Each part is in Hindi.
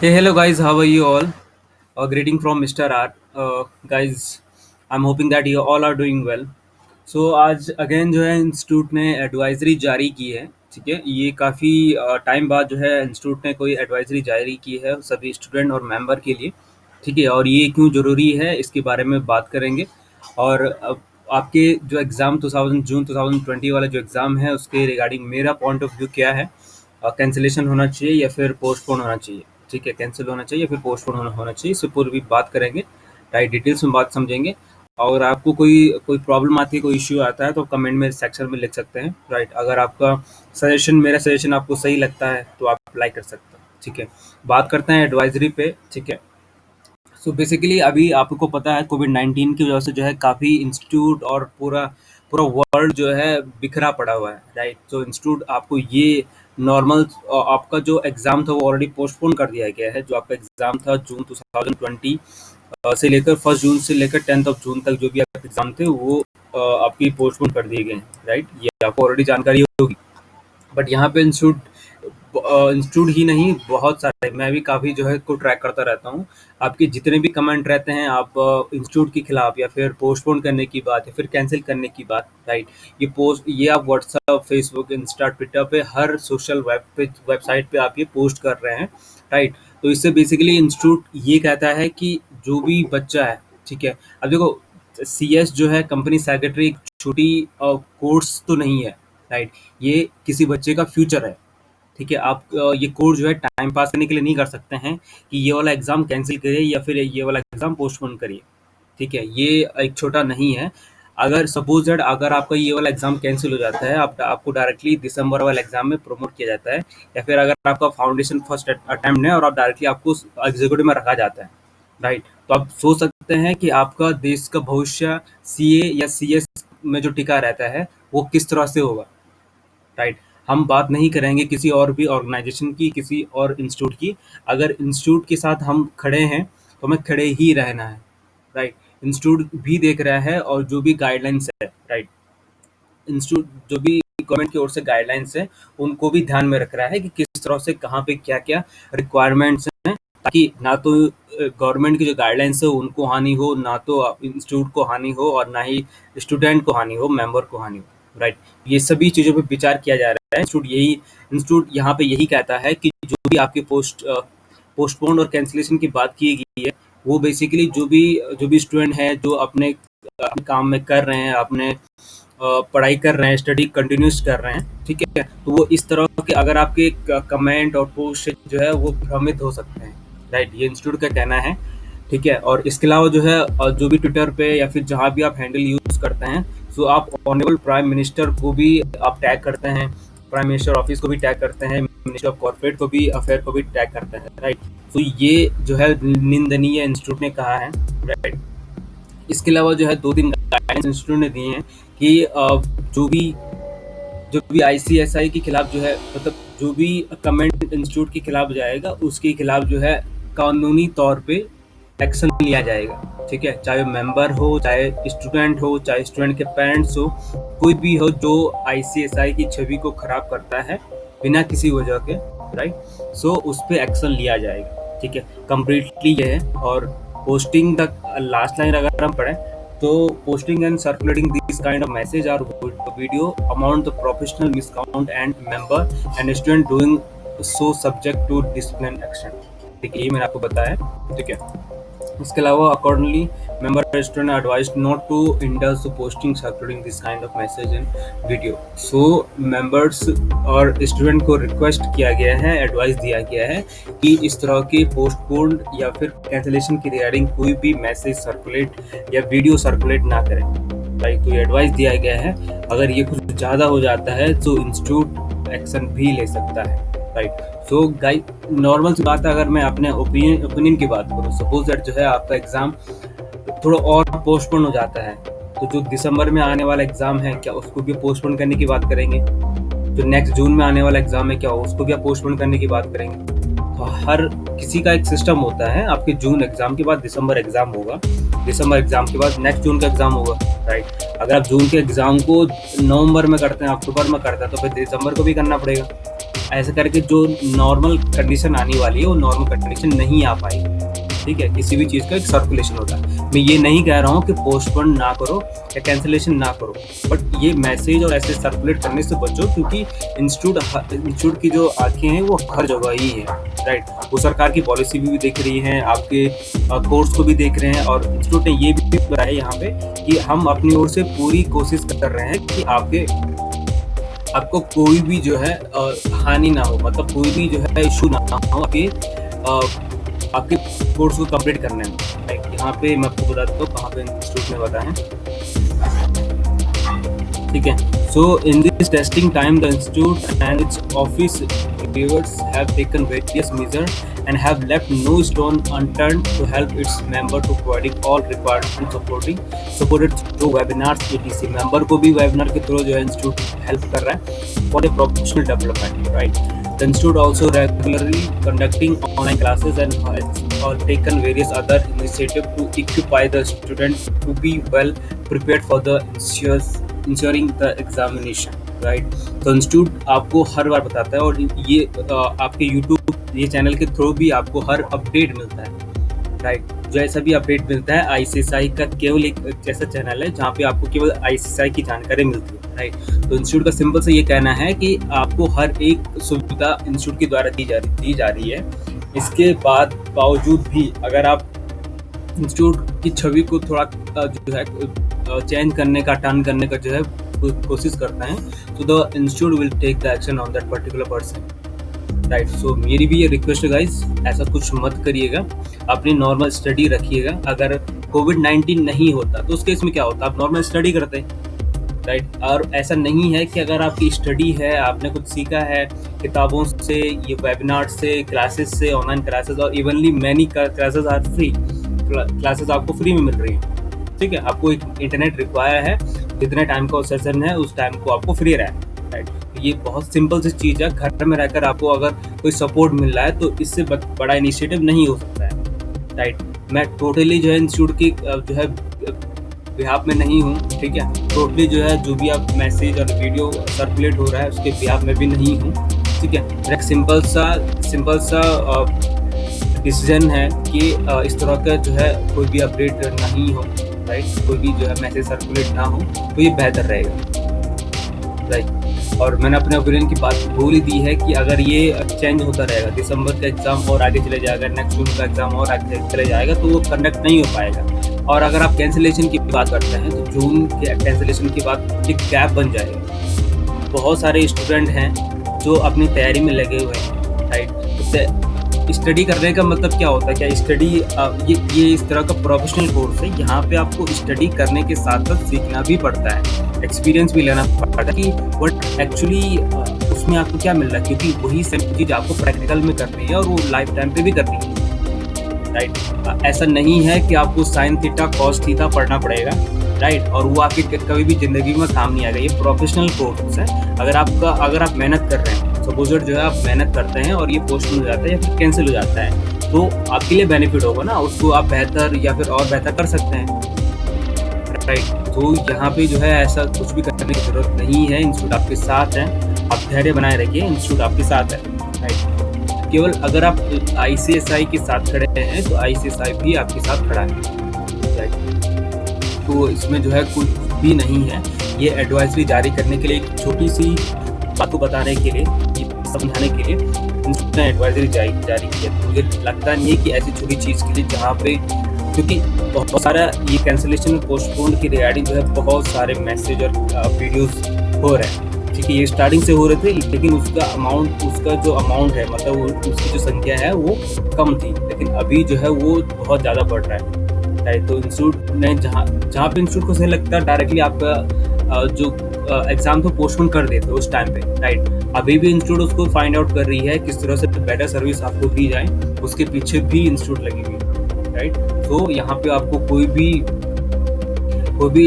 Hey, hello guys, how are you all? A greeting from Mr. R. Guys, I'm hoping that you all are doing well. So आज अगेन जो है इंस्टीट्यूट ने एडवाइजरी जारी की है। ठीक है, ये काफ़ी टाइम बाद जो है इंस्टीट्यूट ने कोई एडवाइजरी जारी की है सभी स्टूडेंट और मेंबर के लिए। ठीक है, और ये क्यों ज़रूरी है इसके बारे में बात करेंगे। और अब आपके जो एग्ज़ाम 2000 जून 2020 वाला जो एग्ज़ाम है उसके रिगार्डिंग मेरा पॉइंट ऑफ व्यू क्या है। कैंसिलेशन होना चाहिए या फिर पोस्टपोन होना चाहिए। ठीक है, कैंसिल होना चाहिए या फिर पोस्टपोन होना चाहिए, इससे पूरी बात करेंगे। राइट, डिटेल्स में बात समझेंगे। और आपको कोई कोई प्रॉब्लम आती है, कोई इश्यू आता है तो कमेंट में सेक्शन में लिख सकते हैं। राइट, अगर आपका मेरा सजेशन आपको सही लगता है तो आप अप्लाई कर सकते हैं। ठीक है, बात करते हैं एडवाइजरी पे। ठीक है, सो बेसिकली अभी आपको पता है कोविड-19 की वजह से जो है काफ़ी इंस्टीट्यूट और पूरा पूरा वर्ल्ड जो है बिखरा पड़ा हुआ है। राइट, तो इंस्टीट्यूट आपको ये नॉर्मल आपका जो एग्ज़ाम था वो ऑलरेडी पोस्टपोन कर दिया गया है। जो आपका एग्ज़ाम था जून 2020 से लेकर 1 जून से लेकर 10th ऑफ जून तक जो भी आपके एग्ज़ाम थे वो आपकी पोस्टपोन कर दिए गए हैं। राइट, ये आपको ऑलरेडी जानकारी होगी। बट यहाँ पे इंस्टीट्यूट ही नहीं, बहुत सारे, मैं भी काफ़ी जो है को ट्रैक करता रहता हूँ। आपके जितने भी कमेंट रहते हैं आप इंस्टीट्यूट के खिलाफ या फिर पोस्टपोन करने की बात या फिर कैंसिल करने की बात। राइट, ये आप व्हाट्सएप, फेसबुक, इंस्टा, ट्विटर पे हर सोशल वेबसाइट पे आप ये पोस्ट कर रहे हैं। राइट, तो इससे बेसिकली इंस्टीट्यूट ये कहता है कि जो भी बच्चा है, ठीक है, अब देखो, CS जो है कंपनी सेक्रेटरी एक छोटी कोर्स तो नहीं है। राइट, ये किसी बच्चे का फ्यूचर है। ठीक है, आप ये कोर्स जो है टाइम पास करने के लिए नहीं कर सकते हैं कि ये वाला एग्ज़ाम कैंसिल करिए या फिर ये वाला एग्ज़ाम पोस्टपोन करिए। ठीक है, ये एक छोटा नहीं है। अगर सपोज दैट अगर आपका ये वाला एग्ज़ाम कैंसिल हो जाता है, आपको डायरेक्टली दिसंबर वाले एग्ज़ाम में प्रमोट किया जाता है, या फिर अगर आपका फाउंडेशन फर्स्ट अटेम्प्ट है और आप डायरेक्टली आपको एग्जीक्यूटिव में रखा जाता है। राइट, तो आप सोच सकते हैं कि आपका देश का भविष्य CA या CS में जो टिका रहता है वो किस तरह से होगा। राइट, हम बात नहीं करेंगे किसी और भी ऑर्गेनाइजेशन की, किसी और इंस्टीट्यूट की। अगर इंस्टीट्यूट के साथ हम खड़े हैं तो हमें खड़े ही रहना है। राइट, इंस्टीट्यूट भी देख रहा है और जो भी गाइडलाइंस है, राइट, इंस्टीट्यूट जो भी गवर्नमेंट की ओर से गाइडलाइंस है उनको भी ध्यान में रख रहा है कि किस तरह से कहाँ पे क्या क्या रिक्वायरमेंट्स हैं, ताकि ना तो गवर्नमेंट की जो गाइडलाइंस है उनको हानि हो, ना तो इंस्टीट्यूट को हानि हो, और ना ही स्टूडेंट को हानि हो, मेंबर को हानि हो। राइट, ये सभी चीज़ों पे विचार किया जा रहा है। इंस्टीट्यूट यहाँ पे यही कहता है कि जो भी आपके पोस्टपोन और कैंसिलेशन की बात की गई है वो बेसिकली जो भी स्टूडेंट है जो अपने अपने काम में कर रहे हैं, अपने पढ़ाई कर रहे हैं, स्टडी कंटिन्यूस कर रहे हैं। ठीक है, तो वो इस तरह के अगर आपके कमेंट और पोस्ट से जो है वो भ्रमित हो सकते हैं। राइट, ये इंस्टीट्यूट का कहना है। ठीक है, और इसके अलावा जो है जो भी ट्विटर पे या फिर जहाँ भी आप हैंडल यूज़ करते हैं, सो आप ऑनरेबल प्राइम मिनिस्टर को भी आप टैग करते हैं, प्राइम मिनिस्टर ऑफिस को भी टैग करते हैं, मिनिस्टर ऑफ कॉर्पोरेट को भी अफेयर को भी टैग करते हैं। राइट, तो ये जो है निंदनीय इंस्टीट्यूट ने कहा है। राइट, इसके अलावा जो है 2-3 गाइडेंस इंस्टीट्यूट ने दिए हैं कि जो भी ICSI के खिलाफ जो है, मतलब जो भी कमेंट इंस्टीट्यूट के खिलाफ जाएगा उसके खिलाफ जो है कानूनी तौर पे एक्शन लिया जाएगा। ठीक है, चाहे मेंबर हो, चाहे स्टूडेंट हो, चाहे स्टूडेंट के पेरेंट्स हो, कोई भी हो जो ICSI की छवि को खराब करता है बिना किसी वजह के। राइट, सो उस पर एक्शन लिया जाएगा। ठीक है, कंप्लीटली ये है। और पोस्टिंग तक लास्ट लाइन अगर हम पढ़ें तो posting and circulating these kind of message or video amount the professional misconduct and member and student doing so subject to discipline action। ठीक है, ये मैंने आपको बताया। ठीक है, इसके अलावा accordingly member student advise not to indulge posting circulating this kind of message and video. So members और स्टूडेंट को रिक्वेस्ट किया गया है, एडवाइस दिया गया है कि इस तरह के पोस्टपोन्ड या फिर कैंसिलेशन की रिगार्डिंग कोई भी मैसेज सर्कुलेट या वीडियो सर्कुलेट ना करें। राइट, तो ये एडवाइस दिया गया है। अगर ये कुछ ज़्यादा हो जाता है तो इंस्टीट्यूट एक्शन भी ले सकता है। राइट, सो गाइस, नॉर्मल सी बात है, अगर मैं अपने ओपिनियन की बात करूँ, सपोज दैट जो है आपका एग्ज़ाम थोड़ा और पोस्टपोन हो जाता है तो जो दिसंबर में आने वाला एग्ज़ाम है क्या उसको भी पोस्टपोन करने की बात करेंगे? जो नेक्स्ट जून में आने वाला एग्ज़ाम है क्या उसको भी आप पोस्टपोन करने की बात करेंगे? तो हर किसी का एक सिस्टम होता है। आपके जून एग्ज़ाम के बाद दिसंबर एग्ज़ाम होगा, दिसंबर एग्ज़ाम के बाद नेक्स्ट जून का एग्ज़ाम होगा। राइट, अगर आप जून के एग्ज़ाम को नवंबर में करते हैं, अक्टूबर में करते हैं, तो फिर दिसंबर को भी करना पड़ेगा। ऐसा करके जो नॉर्मल कंडीशन आने वाली है वो नॉर्मल कंडीशन नहीं आ पाएगी। ठीक है, किसी भी चीज़ का एक सर्कुलेशन होता है। मैं ये नहीं कह रहा हूँ कि पोस्टपोन ना करो या कैंसिलेशन ना करो, बट ये मैसेज और ऐसे सर्कुलेट करने से बचो, क्योंकि इंस्टीट्यूट की जो आंखें हैं वो हर जगह ही है, राइट। वो सरकार की पॉलिसी भी देख रही हैं, आपके कोर्स को भी देख रहे हैं, और इंस्टीट्यूट ने ये भी बताया यहाँ पे कि हम अपनी ओर से पूरी कोशिश कर रहे हैं कि आपको कोई भी जो है हानि ना हो, मतलब कोई भी जो है इशू ना हो आपके कोर्स को कंप्लीट करने में, राइट। यहाँ पे मैं आपको बताता हूँ कहाँ पे इंस्टीट्यूट में बताया है, ठीक है। So in this testing time the institute and its office reviewers have taken various measures and have left no stone unturned to help its member to providing all required and supported through webinars etc. member को भी webinar के थ्रू जो है इंस्टीट्यूट हेल्प कर रहा है for a professional development, right. The institute also regularly conducting online classes and has taken various other initiatives to equip the student to be well prepared for the ensuring the examination, right. तो इंस्टीट्यूट आपको हर बार बताता है, और ये आपके यूट्यूब ये चैनल के थ्रू भी आपको हर अपडेट मिलता है, राइट। जो ऐसा भी अपडेट मिलता है, आईसीएसआई का केवल एक ऐसा चैनल है जहाँ पे आपको केवल आईसीएसआई की जानकारी मिलती है, राइट। तो इंस्टीट्यूट का सिंपल से ये कहना है कि आपको हर एक सुविधा इंस्टीट्यूट के द्वारा दी जा रही है। इसके बावजूद भी अगर आप इंस्टीट्यूट की छवि को थोड़ा जो है चेंज करने का, टर्न करने का जो है कोशिश करता है, तो the institute will take the action on that particular person, right. So मेरी भी ये रिक्वेस्ट है गाइज, ऐसा कुछ मत करिएगा, अपनी नॉर्मल स्टडी रखिएगा। अगर कोविड-19 नहीं होता तो उस केस में क्या होता, आप नॉर्मल स्टडी करते, राइट। और ऐसा नहीं है कि अगर आपकी स्टडी है, आपने कुछ सीखा है किताबों से, ये वेबिनार से, क्लासेस से, ऑनलाइन क्लासेस, और evenly many classes are free, classes आपको फ्री में मिल रही है, ठीक है। आपको एक इंटरनेट रिक्वायर है, जितने टाइम का सेशन है उस टाइम को आपको फ्री रहे, राइट। ये बहुत सिंपल सी चीज़ है, घर में रहकर आपको अगर कोई सपोर्ट मिल रहा है तो इससे बड़ा इनिशिएटिव नहीं हो सकता है, राइट। मैं टोटली जो है इंस्टीट्यूट की जो है बिहाफ में नहीं हूँ, ठीक है। टोटली जो है जो भी आप मैसेज और वीडियो सर्कुलेट हो रहा है उसके बिहाफ में भी नहीं हूँ, ठीक है। मेरा एक सिंपल सा डिसीजन है कि इस तरह का जो है कोई भी अपडेट नहीं हो, राइट। कोई भी जो है मैसेज सर्कुलेट ना हो तो ये बेहतर रहेगा, राइट। और मैंने अपने ओपिनियन की बात बोल ही दी है कि अगर ये चेंज होता रहेगा, दिसंबर का एग्ज़ाम और आगे चले जाएगा, नेक्स्ट जून का एग्ज़ाम और आगे चले जाएगा, तो वो कंडक्ट नहीं हो पाएगा। और अगर आप कैंसिलेशन की बात करते हैं तो जून के कैंसिलेशन के बाद एक गैप बन जाएगा। बहुत सारे स्टूडेंट हैं जो अपनी तैयारी में लगे हुए हैं, राइट। स्टडी करने का मतलब क्या होता है, क्या स्टडी ये इस तरह का प्रोफेशनल कोर्स है, यहाँ पे आपको स्टडी करने के साथ साथ सीखना भी पड़ता है, एक्सपीरियंस भी लेना पड़ता है कि व्हाट एक्चुअली उसमें आपको क्या मिल रहा है, क्योंकि वही सेम चीज़ आपको प्रैक्टिकल में करनी है और वो लाइफ टाइम पे भी करनी है, राइट। ऐसा नहीं है कि आपको साइन थीटा कॉस थीटा पढ़ना पड़ेगा, राइट, और वो आपकी कभी भी ज़िंदगी में काम नहीं आएगा। ये प्रोफेशनल कोर्स है। अगर आप मेहनत कर रहे हैं, सपोजर जो है आप मेहनत करते हैं और ये पोस्टपोन हो जाता है या फिर कैंसिल हो जाता है, तो आपके लिए बेनिफिट होगा ना, उसको आप बेहतर या फिर और बेहतर कर सकते हैं, राइट। तो यहाँ पे जो है ऐसा कुछ भी करने की ज़रूरत नहीं है, इंस्टीट्यूट आपके साथ है, आप धैर्य बनाए रखिए, इंस्टीट्यूट आपके साथ है, राइट। केवल अगर आप आईसीएसआई के साथ खड़े हैं तो आईसीएसआई भी आपके साथ खड़ा है, राइट। तो इसमें जो है कुछ भी नहीं है, ये एडवाइजरी जारी करने के लिए, एक छोटी सी बात को बताने के लिए, समझाने के लिए इंस्टीट्यूट ने एडवाइजरी जारी किया। तो मुझे लगता नहीं है कि ऐसी छोटी चीज़ के लिए जहाँ पे, क्योंकि बहुत सारा ये कैंसिलेशन और पोस्टपोन की रिगार्डिंग जो है बहुत सारे मैसेज और वीडियोस हो रहे हैं, ठीक है। ये स्टार्टिंग से हो रहे थे, लेकिन उसका जो अमाउंट है, मतलब उसकी जो संख्या है वो कम थी, लेकिन अभी जो है वो बहुत ज़्यादा बढ़ रहा है, राइट। तो इंस्टीट्यूट ने जहाँ पे इंस्टीट्यूट को सही लगता है डायरेक्टली आपका जो एग्ज़ाम तो पोस्टपोन कर देते उस टाइम पे, राइट। अभी भी इंस्टीट्यूट उसको फाइंड आउट कर रही है किस तरह से बेटर सर्विस आपको दी जाए, उसके पीछे भी इंस्टीट्यूट लगी हुई है, राइट। तो यहाँ पे आपको कोई भी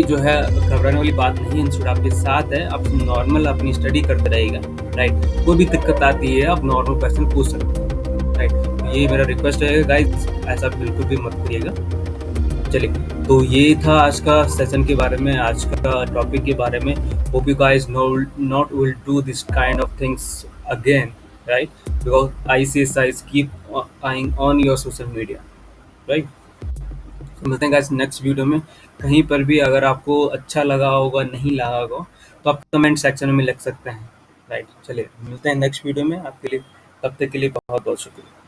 जो है घबराने वाली बात नहीं है, इंस्टीट्यूट आपके साथ है, आप नॉर्मल अपनी स्टडी करते रहेगा, राइट। कोई भी दिक्कत आती है आप नॉर्मल क्वेश्चन पूछ सकते हैं, राइट। ये मेरा रिक्वेस्ट है गाइस, ऐसा बिल्कुल भी मत करिएगा। चलिए, तो ये था आज का सेशन के बारे में, आज का टॉपिक के बारे में। Hope you guys not will do this kind of things again, right? Because ICSIs keep eyeing on your social media, right? तो मिलते हैं गाइस नेक्स्ट वीडियो में। कहीं पर भी अगर आपको अच्छा लगा होगा, नहीं लगा होगा, तो आप कमेंट सेक्शन में लिख सकते हैं, राइट? चलिए मिलते हैं नेक्स्ट वीडियो में। आपके लिए तब तक के लिए बहुत बहुत शुक्रिया।